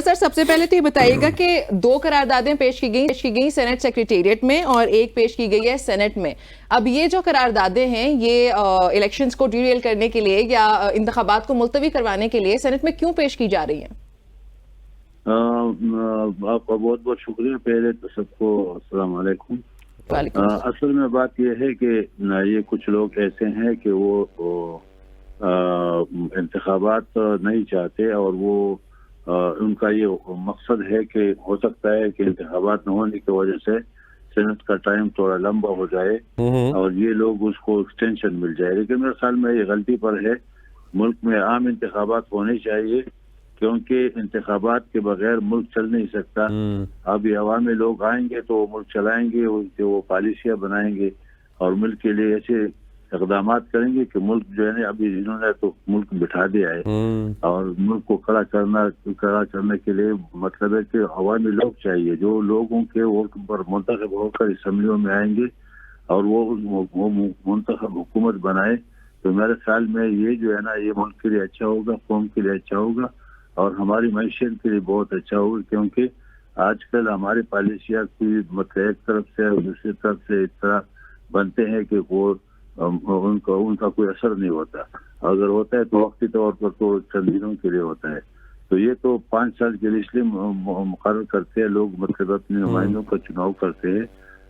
سر سب سے پہلے تو یہ بتائیے گا کہ 2 قراردادیں پیش کی گئی سینٹ سیکریٹریٹ میں اور ایک پیش کی گئی ہے سینٹ میں. اب یہ جو قراردادیں ہیں یہ الیکشنز کو ڈیریل کرنے کے لیے یا انتخابات کو ملتوی کروانے کے لیے سینٹ میں کیوں پیش کی جا رہی ہیں؟ آپ کا بہت بہت شکریہ. پہلے تو سب کو السلام علیکم. اصل میں بات یہ ہے کہ یہ کچھ لوگ ایسے ہیں کہ وہ انتخابات نہیں چاہتے اور وہ ان کا یہ مقصد ہے کہ ہو سکتا ہے کہ انتخابات نہ ہونے کی وجہ سے سینٹ کا ٹائم تھوڑا لمبا ہو جائے اور یہ لوگ اس کو ایکسٹینشن مل جائے. لیکن میرے خیال میں یہ غلطی پر ہے. ملک میں عام انتخابات ہونے چاہیے کیونکہ انتخابات کے بغیر ملک چل نہیں سکتا. ابھی عوامی لوگ آئیں گے تو ملک چلائیں گے, وہ پالیسیاں بنائیں گے اور ملک کے لیے ایسے اقدامات کریں گے کہ ملک جو ہے نا ابھی انہوں نے تو ملک بٹھا دیا ہے اور ملک کو کھڑا کرنے کے لیے مطلب ہے کہ عوامی لوگ چاہیے جو لوگوں کے ووٹ پر منتخب ہو کر اسمبلیوں میں آئیں گے اور وہ منتخب حکومت بنائے. تو میرے خیال میں یہ جو ہے نا یہ ملک کے لیے اچھا ہوگا, قوم کے لیے اچھا ہوگا اور ہماری معیشت کے لیے بہت اچھا ہوگا. کیونکہ آج کل ہماری پالیسیاں کی مطلب ایک طرف سے اور دوسری طرف سے اس طرح بنتے ہیں کہ وہ ان کا کوئی اثر نہیں ہوتا. اگر ہوتا ہے تو وقتی طور پر تو چند دنوں کے لیے ہوتا ہے. تو یہ تو 5 سال کے لیے اس لیے مقرر کرتے ہیں لوگ, مطلب اپنے نمائندوں کا چناؤ کرتے ہیں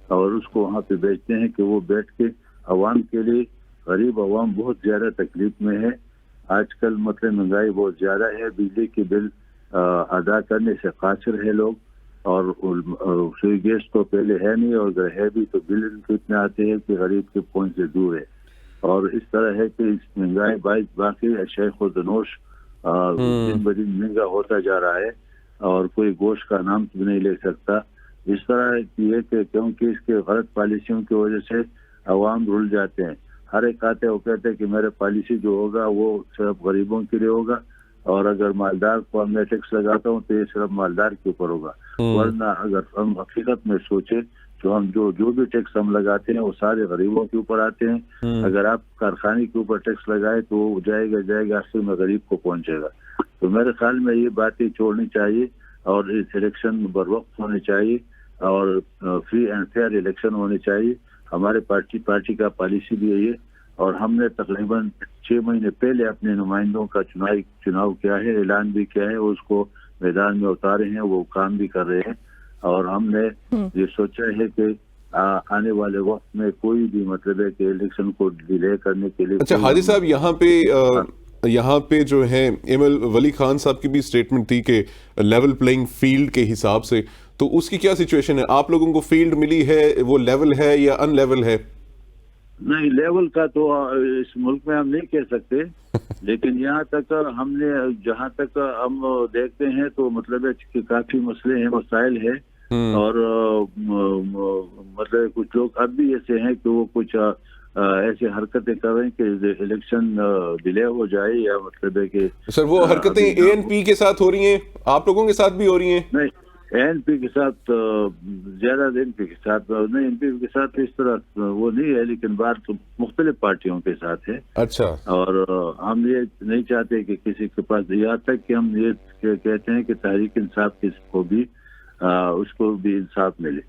اور اس کو وہاں پہ بیچتے ہیں کہ وہ بیٹھ کے عوام کے لیے. غریب عوام بہت زیادہ تکلیف میں ہے آج کل. مطلب مہنگائی بہت زیادہ ہے, بجلی کے بل ادا کرنے سے قاصر ہے لوگ اور سوئی گیس تو پہلے ہے نہیں اور اگر ہے بھی تو بل اتنے آتے ہیں کہ غریب کے پہنچ سے دور ہے. اور اس طرح ہے کہ اس مہنگائی باقی اشیاء خود نوش دن بدن مہنگا ہوتا جا رہا ہے اور کوئی گوشت کا نام بھی نہیں لے سکتا. اس طرح یہ کہ کیونکہ اس کے غلط پالیسیوں کی وجہ سے عوام رل جاتے ہیں. ہر ایک آتے وہ کہتے ہیں کہ میرے پالیسی جو ہوگا وہ صرف غریبوں کے لیے ہوگا اور اگر مالدار کو میں ٹیکس لگاتا ہوں تو یہ صرف مالدار کے اوپر ہوگا. ورنہ اگر ہم حقیقت میں سوچیں تو ہم جو بھی ٹیکس ہم لگاتے ہیں وہ سارے غریبوں کے اوپر آتے ہیں. اگر آپ کارخانے کے اوپر ٹیکس لگائے تو وہ جائے گا آخر میں غریب کو پہنچے گا. تو میرے خیال میں یہ باتیں چھوڑنی چاہیے اور الیکشن بر وقت ہونے چاہیے اور فری اینڈ فیئر الیکشن ہونے چاہیے. ہمارے پارٹی کا پالیسی بھی یہی ہے اور ہم نے تقریباً 6 مہینے پہلے اپنے نمائندوں کا چناؤ کیا ہے, اعلان بھی کیا ہے, اس کو میدان میں اتارے ہیں, وہ کام بھی کر رہے ہیں اور ہم نے یہ سوچا ہے کہ آنے والے وقت میں کوئی بھی مطلب ہے کہ الیکشن کو ڈیلے کرنے کے لیے. اچھا حاجی صاحب, یہاں پہ جو ہے ایمل ولی خان صاحب کی بھی سٹیٹمنٹ تھی کہ لیول پلینگ فیلڈ کے حساب سے, تو اس کی کیا سچویشن ہے؟ آپ لوگوں کو فیلڈ ملی ہے, وہ لیول ہے یا ان لیول ہے؟ نہیں, لیول کا تو اس ملک میں ہم نہیں کہہ سکتے لیکن یہاں تک ہم نے جہاں تک ہم دیکھتے ہیں تو مطلب ہے کہ کافی مسئلے ہیں, مسائل ہیں اور مطلب کچھ لوگ اب بھی ایسے ہیں کہ وہ کچھ ایسے حرکتیں کر رہے ہیں کہ الیکشن ڈیلے ہو جائے یا مطلب ہے کہ سر وہ حرکتیں اے این پی کے ساتھ ہو رہی ہیں, آپ لوگوں کے ساتھ بھی ہو رہی ہیں؟ نہیں, اے این پی کے ساتھ زیادہ اے این پی کے ساتھ نہیں, این پی کے ساتھ اس طرح وہ نہیں ہے لیکن بات مختلف پارٹیوں کے ساتھ ہے. اچھا. اور ہم یہ نہیں چاہتے کہ کسی کے پاس, یہاں تک کہ ہم یہ کہتے ہیں کہ تحریک انصاف کو بھی اس کو بھی انصاف ملے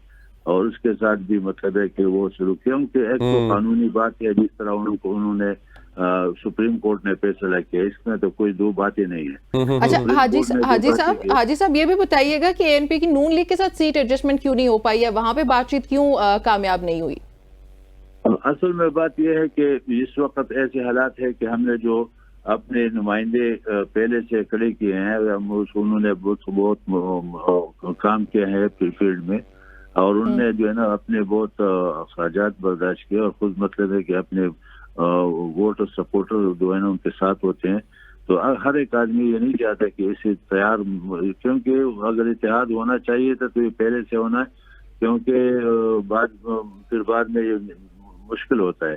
اور اس کے ساتھ بھی مطلب ہے کہ وہ شروع کیا کہ ایک تو قانونی بات ہے جس طرح انہوں نے سپریم کورٹ نے فیصلہ کیا, اس میں تو کوئی دو باتیں نہیں ہیں. اچھا حاجی صاحب یہ بھی بتائیے گا کہ اے این پی کی نون لیگ کے ساتھ سیٹ ایڈجسٹمنٹ کیوں نہیں ہو پائی ہے, وہاں پہ بات چیت کیوں کامیاب نہیں ہوئی؟ اصل میں بات یہ ہے کہ اس وقت ایسے حالات ہے کہ ہم نے جو اپنے نمائندے پہلے سے کھڑے کیے ہیں, انہوں نے بہت کام کیا ہے فیلڈ میں اور انہوں نے جو ہے نا اپنے بہت اخراجات برداشت کیے اور خود مطلب ہے کہ اپنے ووٹ اور سپورٹر جو ہے نا ان کے ساتھ ہوتے ہیں. تو ہر ایک آدمی یہ نہیں چاہتا کہ اسے تیار, کیونکہ اگر اتحاد ہونا چاہیے تھا تو یہ پہلے سے ہونا ہے کیونکہ پھر بعد میں یہ مشکل ہوتا ہے.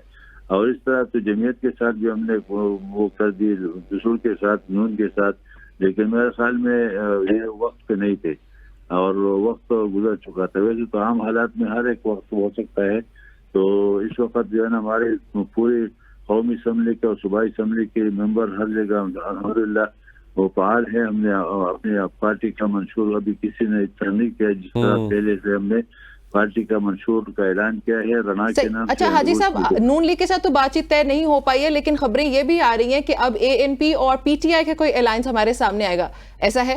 اور اس طرح تو جمعیت کے ساتھ بھی ہم نے وہ کر دی, رسول کے ساتھ, نون کے ساتھ, لیکن میرے خیال میں یہ وقت پہ نہیں تھے اور وقت گزر چکا تھا. ویسے تو عام حالات میں ہر ایک وقت ہو سکتا ہے. تو اس وقت جو ہے نا ہمارے پوری قومی اسمبلی کے اور صوبائی اسمبلی کے ممبر ہر جگہ الحمدللہ وہ فعال ہے. ہم نے اپنے پارٹی کا منشور ابھی کسی نے اتنا نہیں کیا جس طرح پہلے سے ہم نے پارٹی کا منشور کا اعلان کیا ہے رنا کے نام. اچھا حاجی صاحب، نون لیگ کے ساتھ تو بات چیت طے نہیں ہو پائی ہے، لیکن خبریں یہ بھی آ رہی ہیں کہ اب ANP اور PTI کا کوئی الائنس ہمارے سامنے آئے گا، ایسا ہے؟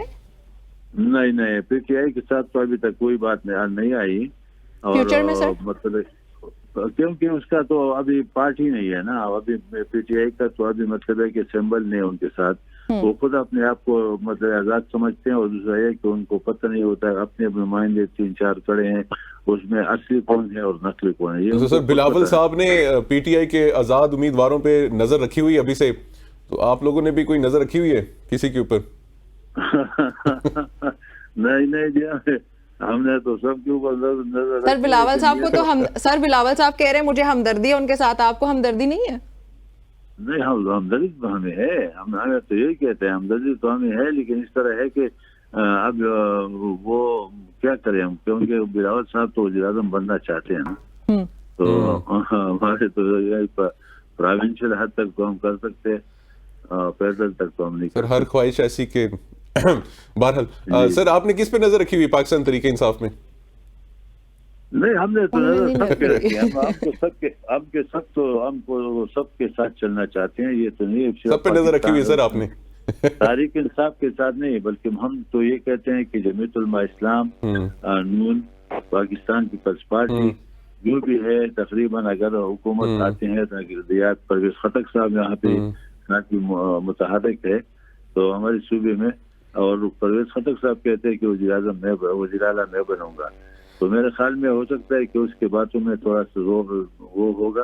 نہیں PTI کے ساتھ تو ابھی تک کوئی بات نہیں آئی. فیوچر میں سر مطلب کیونکہ اس کا تو ابھی پارٹی نہیں ہے نا. ابھی PTI کا تو ابھی مطلب ہے کہ سمبل نہیں ان کے ساتھ. وہ خود اپنے آپ کو مطلب آزاد سمجھتے ہیں، اور دوسرا یہ کہ ان کو پتہ نہیں ہوتا ہے اپنے نمائندے 3-4 کڑے ہیں، اس میں اصلی کون ہے اور نقلی کون ہے. یہ سر بلاول صاحب نے PTI کے آزاد امیدواروں پہ نظر رکھی ہوئی ابھی سے، تو آپ لوگوں نے بھی کوئی نظر رکھی ہوئی ہے کسی کے اوپر؟ نہیں جی، ہم نے تو سب کے اوپر نظر. سر بلاول صاحب کو تو سر بلاول صاحب کہہ رہے ہیں مجھے ہمدردی ہے ان کے ساتھ، آپ کو ہمدردی نہیں ہے؟ نہیں، ہمدردی تو ہمیں ہے، ہمیں تو یہی کہتے ہیں ہمدردی تو ہمیں ہے، لیکن اس طرح ہے کہ اب وہ کیا کریں ہم، کیونکہ بلاول صاحب تو وزیر اعظم بننا چاہتے ہیں نا، تو ہمارے تو پروونشل حد تک تو ہم کر سکتے، فیڈرل تک تو ہم نہیں کر سر. ہر خواہش ایسی کہ بہرحال سر آپ نے کس پہ نظر رکھی ہوئی پاکستان تحریک انصاف میں؟ نہیں، ہم نے تو نظر سب کے رکھی ہے. ہم کو سب کے ساتھ چلنا چاہتے ہیں. یہ تو نہیں سب پہ نظر رکھی ہوئی سر آپ نے؟ تحریک انصاف کے ساتھ نہیں، بلکہ ہم تو یہ کہتے ہیں کہ جمعیت علماء اسلام، نون، پاکستان پیپلز پارٹی جو بھی ہے، تقریباً اگر حکومت آتے ہیں تاکہ پرویز خٹک صاحب یہاں پہ کافی متحرک ہے تو ہمارے صوبے میں، اور پرویز خٹک صاحب کہتے ہیں کہ وزیر اعلیٰ میں بنوں گا، تو میرے خیال میں ہو سکتا ہے کہ اس کے باتوں میں تھوڑا سا وہ ہوگا،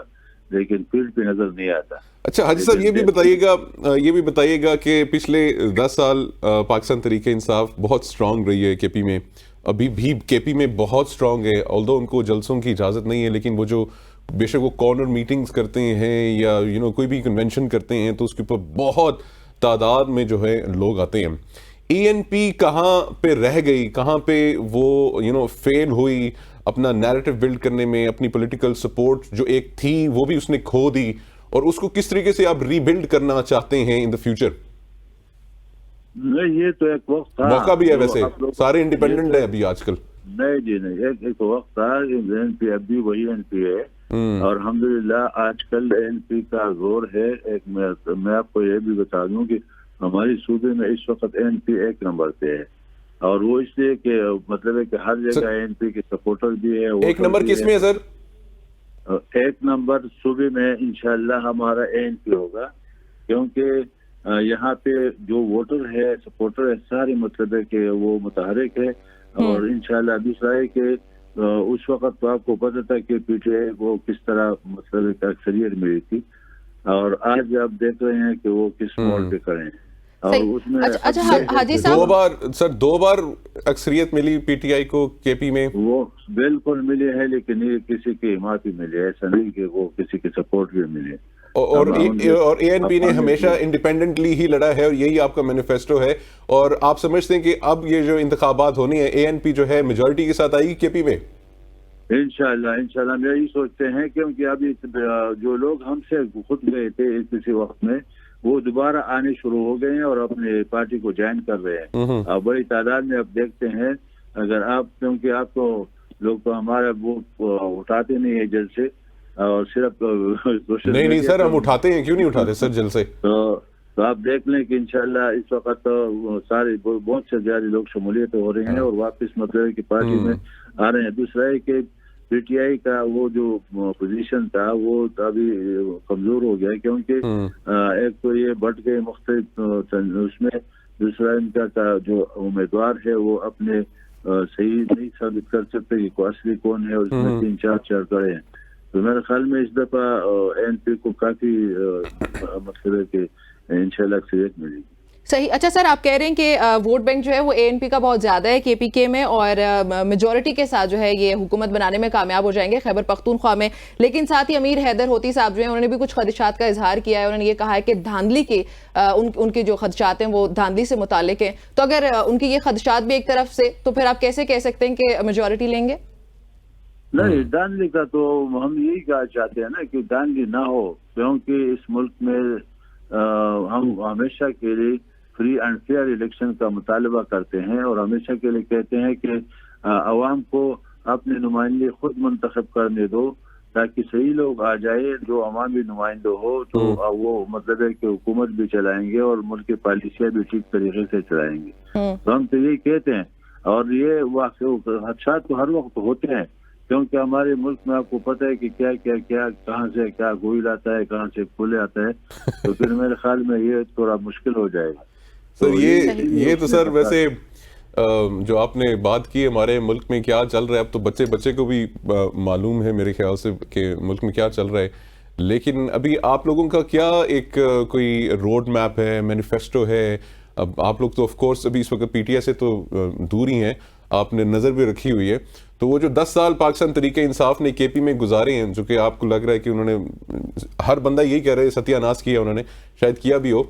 لیکن فیلڈ پہ نظر نہیں آتا. اچھا حاجی صاحب یہ بھی بتائیے گا کہ پچھلے 10 سال پاکستان تحریک انصاف بہت سٹرانگ رہی ہے KP میں، ابھی بھی KP میں بہت سٹرانگ ہے، آلدو ان کو جلسوں کی اجازت نہیں ہے، لیکن وہ جو بے شک وہ کارنر میٹنگز کرتے ہیں یا کوئی بھی کنونشن کرتے ہیں تو اس کے اوپر بہت تعداد میں جو ہے لوگ آتے ہیں. ANP کہاں پہ رہ گئی، کہاں پہ وہ فیل ہوئی اپنا نیریٹو بلڈ کرنے میں، اپنی پولیٹیکل سپورٹ جو ایک تھی وہ بھی اس نے کھو دی، اور اس کو کس طریقے سے آپ ری بلڈ کرنا چاہتے ہیں ان دا فیوچر؟ نہیں، یہ تو ایک وقت تھا، موقع بھی ہے ویسے، سارے انڈیپینڈنٹ ہیں ابھی آج کل. نہیں جی نہیں، ایک وقت تھا. ANP اب بھی وہی ANP ہے، اور الحمدللہ آج کل ANP کا زور ہے. میں آپ کو یہ بھی بتا دوں کہ ہماری صوبے میں اس وقت ANP 1 نمبر پہ ہے، اور وہ اس لیے کہ مطلب ہے کہ ہر جگہ ANP کے سپورٹر بھی ہے. 1 نمبر کس میں ہے سر؟ 1 نمبر صوبے میں انشاءاللہ ہمارا ANP ہوگا، کیونکہ یہاں پہ جو ووٹر ہے، سپورٹر ہے، سارے مطلب ہے کہ وہ متحرک ہے. اور انشاءاللہ دوسرا ہے کہ اس وقت تو آپ کو پتہ تھا کہ PTI کو کس طرح مطلب ایک اکثریت ملی تھی، اور آج آپ دیکھ رہے ہیں کہ وہ کس موڑ پہ کھڑے ہیں. اور اس میں حاجی صاحب دو بار اکثریت ملی PTI کو KP میں، وہ بالکل ملی ہے، لیکن یہ کسی کی حمایت بھی ملی، ایسا نہیں کہ وہ کسی کے سپورٹ بھی ملے. اور ANP نے ہمیشہ انڈیپینڈنٹلی ہی لڑا ہے، اور یہی آپ کا مینیفیسٹو ہے. اور آپ سمجھتے ہیں کہ اب یہ جو انتخابات ہونی ہے ANP جو ہے میجورٹی کے ساتھ آئے گی KP میں؟ انشاءاللہ ہم یہی سوچتے ہیں، کیونکہ ابھی جو لوگ ہم سے خود گئے تھے کسی وقت میں، وہ دوبارہ آنے شروع ہو گئے ہیں اور اپنے پارٹی کو جوائن کر رہے ہیں. بڑی تعداد میں اب دیکھتے ہیں. اگر آپ، کیونکہ آپ کو لوگ تو ہمارا وہ اٹھاتے نہیں ہیں جل سے، اور صرف نہیں سر ہم اٹھاتے ہیں، کیوں نہیں اٹھاتے سر جل سے؟ تو آپ دیکھ لیں کہ انشاءاللہ اس وقت سارے بہت سے زیادہ لوگ شمولیت ہو رہے ہیں اور واپس مطلب کہ پارٹی میں آ رہے ہیں. دوسرا ہے کہ PTI کا وہ جو پوزیشن تھا وہ ابھی کمزور ہو گیا، کیونکہ ایک تو یہ بٹ گئے مختلف اس میں، دوسرا ان کا جو امیدوار ہے وہ اپنے صحیح نہیں ثابت کر سکتے کہ اصلی کون ہے، اور اس میں 3-4 کڑے ہیں. تو میرے خیال میں اس دفعہ ANP کو کافی مطلب ہے کہ انشاءاللہ اکثریت ملے گی. صحیح. اچھا سر، آپ کہہ رہے ہیں کہ ووٹ بینک جو ہے وہ ANP کا بہت زیادہ ہے KPK میں، اور میجورٹی کے ساتھ جو ہے یہ حکومت بنانے میں کامیاب ہو جائیں گے خیبر پختونخوا میں. لیکن ساتھ ہی امیر حیدر ہوتی صاحب جو ہیں انہوں نے بھی کچھ خدشات کا اظہار کیا ہے. انہوں نے یہ کہا ہے کہ دھاندلی کے ان کے جو خدشات ہیں وہ دھاندلی سے متعلق ہیں. تو اگر ان کی یہ خدشات بھی ایک طرف سے، تو پھر آپ کیسے کہہ سکتے ہیں کہ میجورٹی لیں گے؟ نہیں، دھاندلی کا تو ہم یہی کہنا چاہتے ہیں نا کہ دھاندلی نہ ہو، کیونکہ اس ملک میں ہم ہمیشہ کے لیے فری اینڈ فیئر الیکشن کا مطالبہ کرتے ہیں اور ہمیشہ کے لیے کہتے ہیں کہ عوام کو اپنے نمائندے خود منتخب کرنے دو تاکہ صحیح لوگ آ جائے جو عوامی نمائندے ہو تو وہ مطلب ہے کہ حکومت بھی چلائیں گے اور ملک کی پالیسیاں بھی ٹھیک طریقے سے چلائیں گے. تو ہم تو یہی کہتے ہیں اور یہ خدشات تو ہر وقت ہوتے ہیں کیونکہ ہمارے ملک میں آپ کو پتہ ہے کہ کیا کیا کیا کہاں سے کیا گوئل آتا ہے کہاں سے پھولے آتا ہے تو پھر میرے خیال میں یہ تھوڑا مشکل ہو جائے گا. سر یہ تو سر ویسے جو آپ نے بات کی ہمارے ملک میں کیا چل رہا ہے اب تو بچے کو بھی معلوم ہے میرے خیال سے کہ ملک میں کیا چل رہا ہے, لیکن ابھی آپ لوگوں کا کیا ایک کوئی روڈ میپ ہے, مینیفیسٹو ہے؟ اب آپ لوگ تو آف کورس ابھی اس وقت پی ٹی آئی سے تو دور ہی ہیں, آپ نے نظر بھی رکھی ہوئی ہے, تو وہ جو 10 سال پاکستان تحریک انصاف نے کے پی میں گزارے ہیں جو کہ آپ کو لگ رہا ہے کہ انہوں نے ہر بندہ یہی کہہ رہا ہے ستیہ ناش کیا انہوں نے, شاید کیا بھی ہو,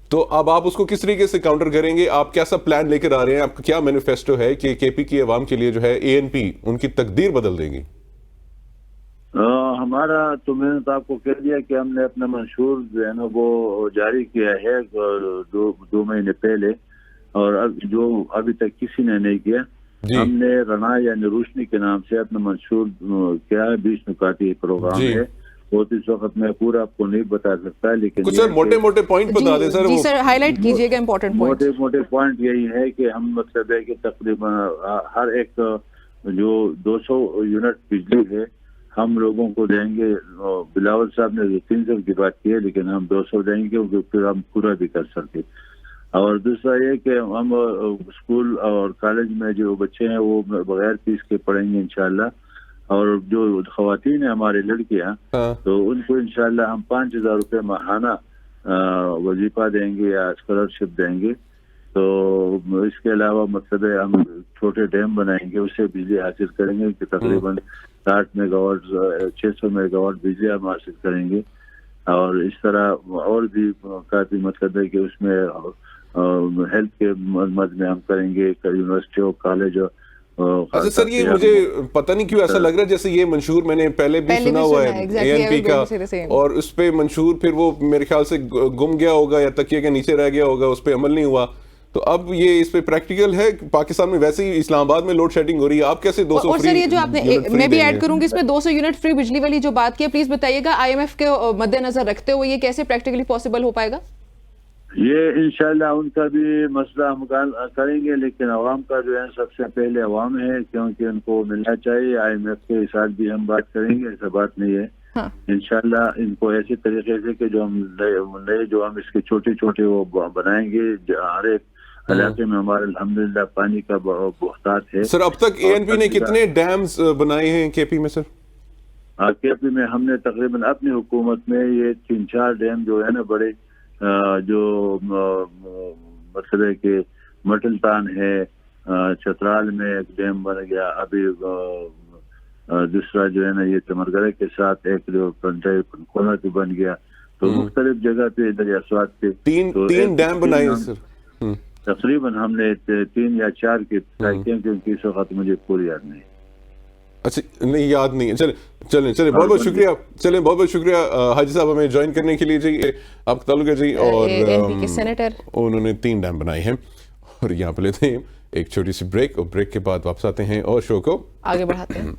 تو اب آپ اس کو کس طریقے سے کاؤنٹر کریں گے؟ آپ کیسا پلان لے کر آ رہے ہیں؟ آپ کا کیا مینیفیسٹو ہے کہ کے پی کی عوام کے لیے جو ہے اے این پی ان کی تقدیر بدل دے گی؟ ہمارا تو میں نے تو آپ کو کہہ دیا کہ ہم نے اپنا منشور جو ہے نا وہ جاری کیا ہے 2 مہینے پہلے, اور جو ابھی تک کسی نے نہیں کیا. ہم نے رنا یعنی روشنی کے نام سے اپنا منشور کیا ہے, 20 نکاتی پروگرام ہے. وہ اس وقت میں پورا آپ کو نہیں بتا سکتا لیکن کچھ سر موٹے پوائنٹ بتا دیں سر. جی سر ہائی لائٹ کیجیے گا امپورٹنٹ پوائنٹ. موٹے پوائنٹ یہی ہے کہ ہم مطلب ہے کہ تقریباً ہر ایک جو 200 یونٹ بجلی ہے ہم لوگوں کو دیں گے. بلاول صاحب نے 300 کی بات کی ہے لیکن ہم 200 دیں گے کیونکہ پھر ہم پورا بھی کر سکتے. اور دوسرا یہ کہ ہم اسکول اور کالج میں جو بچے ہیں وہ بغیر فیس کے پڑھیں گے انشاءاللہ, اور جو خواتین ہیں ہماری لڑکیاں تو ان کو انشاءاللہ ہم 5,000 روپے ماہانہ وظیفہ دیں گے یا اسکالرشپ دیں گے. تو اس کے علاوہ مطلب ہے ہم چھوٹے ڈیم بنائیں گے, اس سے بجلی حاصل کریں گے کہ تقریباً 60 میگا واٹ 600 میگا واٹ بجلی ہم حاصل کریں گے. اور اس طرح اور بھی کافی مطلب ہے کہ اس میں ہیلتھ کے مد میں ہم کریں گے یونیورسٹی اور کالج. اچھا سر, یہ مجھے پتہ نہیں کیوں ایسا لگ رہا ہے جیسے یہ منشور میں نے پہلے بھی سنا ہوا ہے اے این پی کا, اور اس پہ منشور پھر وہ میرے خیال سے گم گیا ہوگا یا تکیے کے نیچے رہ گیا ہوگا, اس پہ عمل نہیں ہوا. تو اب یہ اس پہ پریکٹیکل ہے؟ پاکستان میں ویسے ہی اسلام آباد میں لوڈ شیڈنگ ہو رہی ہے, آپ کیسے 200 اور سر یہ جو آپ نے میں بھی ایڈ کروں گی اس میں 200 یونٹ فری بجلی والی جو بات کی ہے, پلیز بتائیے گا آئی ایم ایف کے مد نظر رکھتے ہوئے یہ کیسے پریکٹیکلی پاسبل ہو پائے گا؟ یہ انشاءاللہ ان کا بھی مسئلہ ہم کریں گے, لیکن عوام کا جو ہے سب سے پہلے عوام ہے کیونکہ ان کو ملنا چاہیے. آئی ایم ایف کے ساتھ بھی ہم بات کریں گے, ایسا بات نہیں ہے. انشاءاللہ ان کو ایسے طریقے سے کہ جو ہم نئے جو ہم اس کے چھوٹے وہ بنائیں گے. ہر ایک علاقے میں ہمارے الحمدللہ پانی کا بحران ہے. سر اب تک اے این پی نے کتنے ڈیمز بنائے ہیں کے پی میں؟ سر کے پی میں ہم نے تقریباً اپنی حکومت میں یہ 3-4 ڈیم جو ہے نا بڑے جو مطلب ہے کہ مٹلتان ہے, چترال میں ایک ڈیم بن گیا, ابھی دوسرا جو ہے نا یہ تمرگرے کے ساتھ ایک جو کونا بھی بن گیا. تو مختلف جگہ پہ ادھر اسوات پہ 3 ڈیم بنائے ہیں سر. تقریباً ہم نے 3 یا 4 کی ٹرائی کی کیونکہ اس وقت مجھے پوری یاد نہیں. اچھا نہیں یاد نہیں ہے. چلیں بہت بہت شکریہ. چلیں بہت بہت شکریہ حاجی صاحب ہمیں جوائن کرنے کے لیے. جی آپ کا تعلق ہے جی, اور انہوں نے 3 ڈیم بنائے ہیں. اور یہاں پہ لیتے ہیں ایک چھوٹی سی بریک, اور بریک کے بعد واپس آتے ہیں اور شو کو آگے بڑھاتے ہیں.